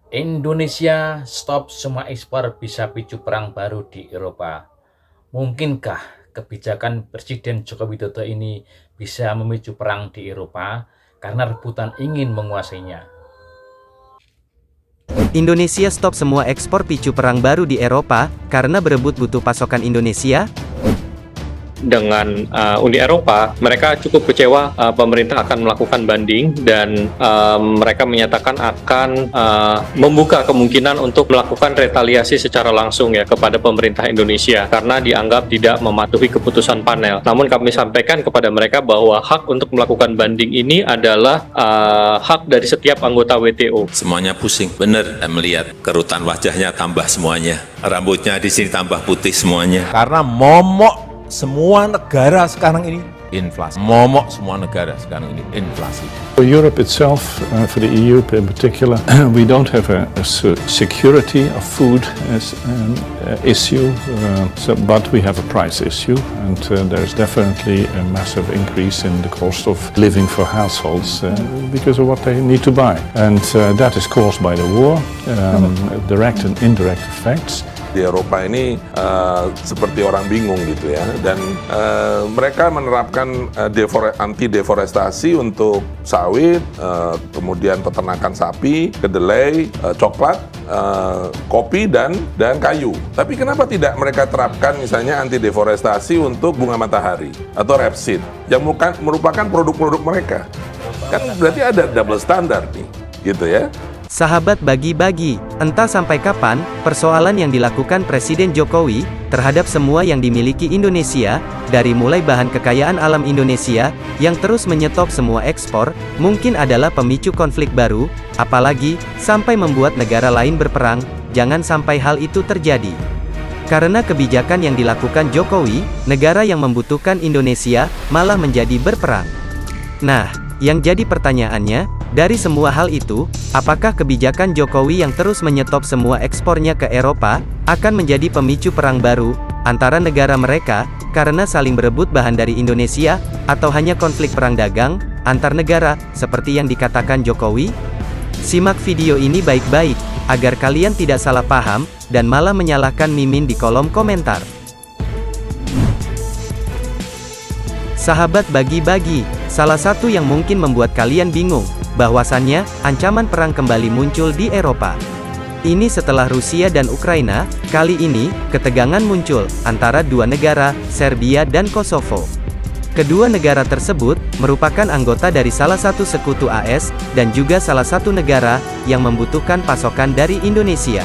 Indonesia stop semua ekspor bisa picu perang baru di Eropa. Mungkinkah kebijakan Presiden Joko Widodo ini bisa memicu perang di Eropa karena rebutan ingin menguasainya? Indonesia stop semua ekspor picu perang baru di Eropa, karena berebut butuh pasokan Indonesia? Dengan Uni Eropa, mereka cukup kecewa pemerintah akan melakukan banding dan mereka menyatakan akan membuka kemungkinan untuk melakukan retaliasi secara langsung ya kepada pemerintah Indonesia karena dianggap tidak mematuhi keputusan panel. Namun kami sampaikan kepada mereka bahwa hak untuk melakukan banding ini adalah hak dari setiap anggota WTO. Semuanya pusing, bener melihat kerutan wajahnya tambah semuanya, rambutnya di sini tambah putih semuanya. Karena momok semua negara sekarang ini inflasi. Momok semua negara sekarang ini inflasi. For Europe itself, for the EU in particular, we don't have a security of food as an issue, but we have a price issue, and there's definitely a massive increase in the cost of living for households because of what they need to buy, and that is caused by the war, direct and indirect effects. Di Eropa ini seperti orang bingung gitu ya, dan mereka menerapkan anti deforestasi untuk sawit, kemudian peternakan sapi, kedelai, coklat, kopi dan kayu. Tapi kenapa tidak mereka terapkan misalnya anti deforestasi untuk bunga matahari atau rapeseed yang merupakan produk-produk mereka? Kan berarti ada double standard nih, gitu ya. Sahabat bagi-bagi, entah sampai kapan, persoalan yang dilakukan Presiden Jokowi, terhadap semua yang dimiliki Indonesia, dari mulai bahan kekayaan alam Indonesia, yang terus menyetop semua ekspor, mungkin adalah pemicu konflik baru, apalagi, sampai membuat negara lain berperang, jangan sampai hal itu terjadi. Karena kebijakan yang dilakukan Jokowi, negara yang membutuhkan Indonesia, malah menjadi berperang. Nah, yang jadi pertanyaannya, dari semua hal itu, apakah kebijakan Jokowi yang terus menyetop semua ekspornya ke Eropa, akan menjadi pemicu perang baru, antara negara mereka, karena saling berebut bahan dari Indonesia, atau hanya konflik perang dagang, antar negara, seperti yang dikatakan Jokowi? Simak video ini baik-baik, agar kalian tidak salah paham, dan malah menyalahkan Mimin di kolom komentar. Sahabat bagi-bagi, salah satu yang mungkin membuat kalian bingung, bahwasannya, ancaman perang kembali muncul di Eropa. Ini setelah Rusia dan Ukraina, kali ini, ketegangan muncul, antara dua negara, Serbia dan Kosovo. Kedua negara tersebut, merupakan anggota dari salah satu sekutu AS, dan juga salah satu negara, yang membutuhkan pasokan dari Indonesia.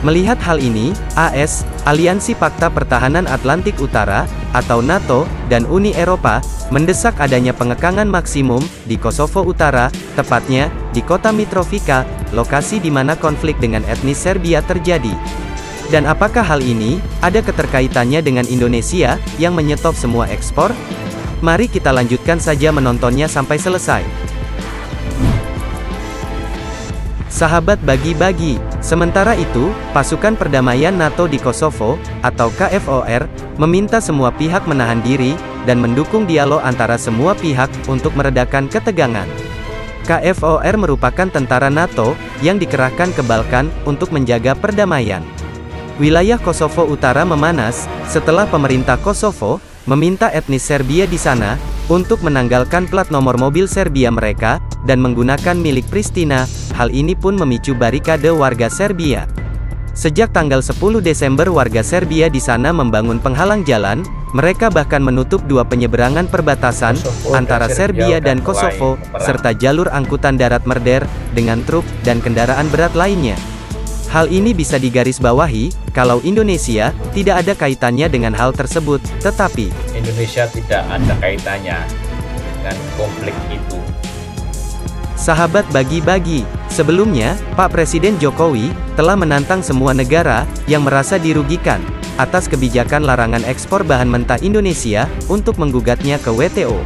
Melihat hal ini, AS, Aliansi Pakta Pertahanan Atlantik Utara, atau NATO, dan Uni Eropa, mendesak adanya pengekangan maksimum, di Kosovo Utara, tepatnya, di kota Mitrovica, lokasi di mana konflik dengan etnis Serbia terjadi. Dan apakah hal ini, ada keterkaitannya dengan Indonesia, yang menyetop semua ekspor? Mari kita lanjutkan saja menontonnya sampai selesai. Sahabat bagi-bagi, sementara itu, pasukan perdamaian NATO di Kosovo, atau KFOR, meminta semua pihak menahan diri, dan mendukung dialog antara semua pihak, untuk meredakan ketegangan. KFOR merupakan tentara NATO, yang dikerahkan ke Balkan, untuk menjaga perdamaian. Wilayah Kosovo Utara memanas, setelah pemerintah Kosovo, meminta etnis Serbia di sana, untuk menanggalkan plat nomor mobil Serbia mereka, dan menggunakan milik Pristina. Hal ini pun memicu barikade warga Serbia. Sejak tanggal 10 Desember warga Serbia di sana membangun penghalang jalan, mereka bahkan menutup dua penyeberangan perbatasan, antara Serbia dan Kosovo, serta jalur angkutan darat Merder, dengan truk, dan kendaraan berat lainnya. Hal ini bisa digarisbawahi, kalau Indonesia, tidak ada kaitannya dengan hal tersebut, tetapi Indonesia tidak ada kaitannya dengan konflik itu. Sahabat bagi-bagi, sebelumnya, Pak Presiden Jokowi, telah menantang semua negara, yang merasa dirugikan, atas kebijakan larangan ekspor bahan mentah Indonesia, untuk menggugatnya ke WTO.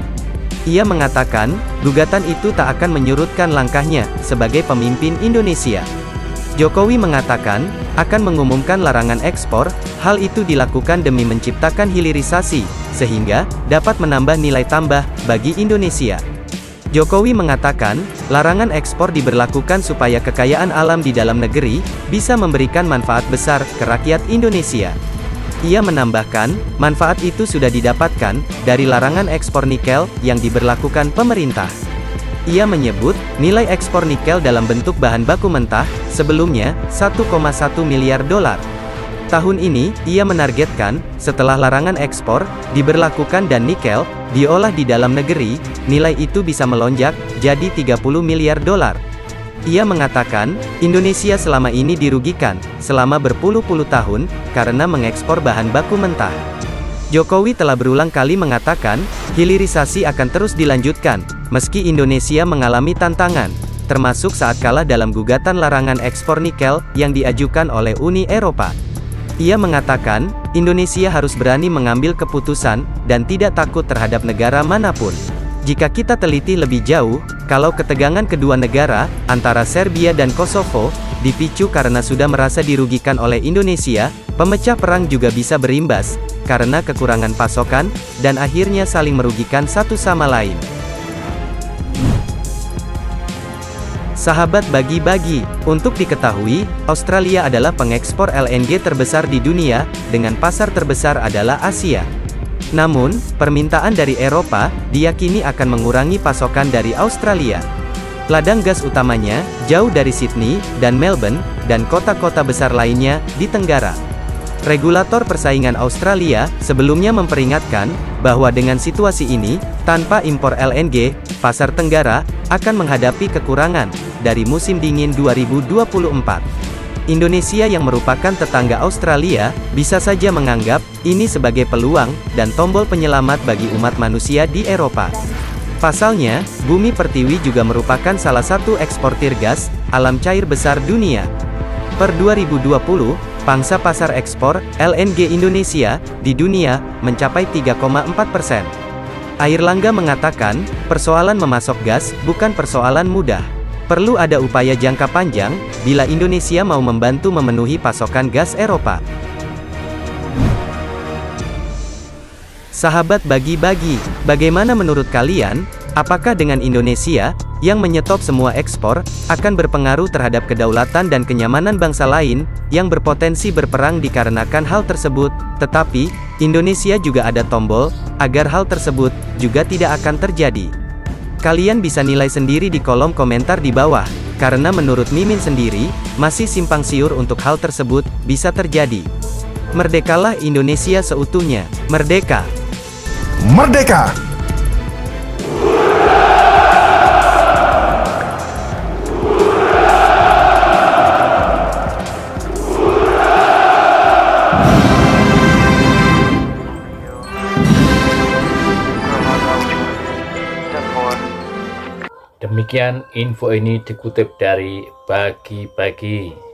Ia mengatakan, gugatan itu tak akan menyurutkan langkahnya, sebagai pemimpin Indonesia. Jokowi mengatakan, akan mengumumkan larangan ekspor, hal itu dilakukan demi menciptakan hilirisasi, sehingga, dapat menambah nilai tambah, bagi Indonesia. Jokowi mengatakan, larangan ekspor diberlakukan supaya kekayaan alam di dalam negeri bisa memberikan manfaat besar ke rakyat Indonesia. Ia menambahkan, manfaat itu sudah didapatkan dari larangan ekspor nikel yang diberlakukan pemerintah. Ia menyebut, nilai ekspor nikel dalam bentuk bahan baku mentah sebelumnya 1,1 miliar dolar. Tahun ini, ia menargetkan, setelah larangan ekspor diberlakukan dan nikel diolah di dalam negeri, nilai itu bisa melonjak jadi 30 miliar dolar. Ia mengatakan, Indonesia selama ini dirugikan selama berpuluh-puluh tahun karena mengekspor bahan baku mentah. Jokowi telah berulang kali mengatakan, hilirisasi akan terus dilanjutkan meski Indonesia mengalami tantangan, termasuk saat kalah dalam gugatan larangan ekspor nikel yang diajukan oleh Uni Eropa. Ia mengatakan, Indonesia harus berani mengambil keputusan, dan tidak takut terhadap negara manapun. Jika kita teliti lebih jauh, kalau ketegangan kedua negara, antara Serbia dan Kosovo, dipicu karena sudah merasa dirugikan oleh Indonesia, pemecah perang juga bisa berimbas, karena kekurangan pasokan, dan akhirnya saling merugikan satu sama lain. Sahabat bagi-bagi, untuk diketahui, Australia adalah pengekspor LNG terbesar di dunia, dengan pasar terbesar adalah Asia. Namun, permintaan dari Eropa, diyakini akan mengurangi pasokan dari Australia. Ladang gas utamanya, jauh dari Sydney, dan Melbourne, dan kota-kota besar lainnya, di Tenggara. Regulator persaingan Australia, sebelumnya memperingatkan, bahwa dengan situasi ini, tanpa impor LNG, pasar Tenggara, akan menghadapi kekurangan, dari musim dingin 2024. Indonesia yang merupakan tetangga Australia, bisa saja menganggap, ini sebagai peluang, dan tombol penyelamat bagi umat manusia di Eropa. Pasalnya, Bumi Pertiwi juga merupakan salah satu eksportir gas, alam cair besar dunia. Per 2020, pangsa pasar ekspor, LNG Indonesia, di dunia, mencapai 3,4%. Airlangga mengatakan, persoalan memasok gas, bukan persoalan mudah. Perlu ada upaya jangka panjang, bila Indonesia mau membantu memenuhi pasokan gas Eropa. Sahabat bagi-bagi, bagaimana menurut kalian? Apakah dengan Indonesia, yang menyetop semua ekspor, akan berpengaruh terhadap kedaulatan dan kenyamanan bangsa lain, yang berpotensi berperang dikarenakan hal tersebut? Tetapi, Indonesia juga ada tombol, agar hal tersebut, juga tidak akan terjadi. Kalian bisa nilai sendiri di kolom komentar di bawah, karena menurut Mimin sendiri, masih simpang siur untuk hal tersebut, bisa terjadi. Merdekalah Indonesia seutuhnya, merdeka! Merdeka! Demikian info ini dikutip dari Bagi-Bagi.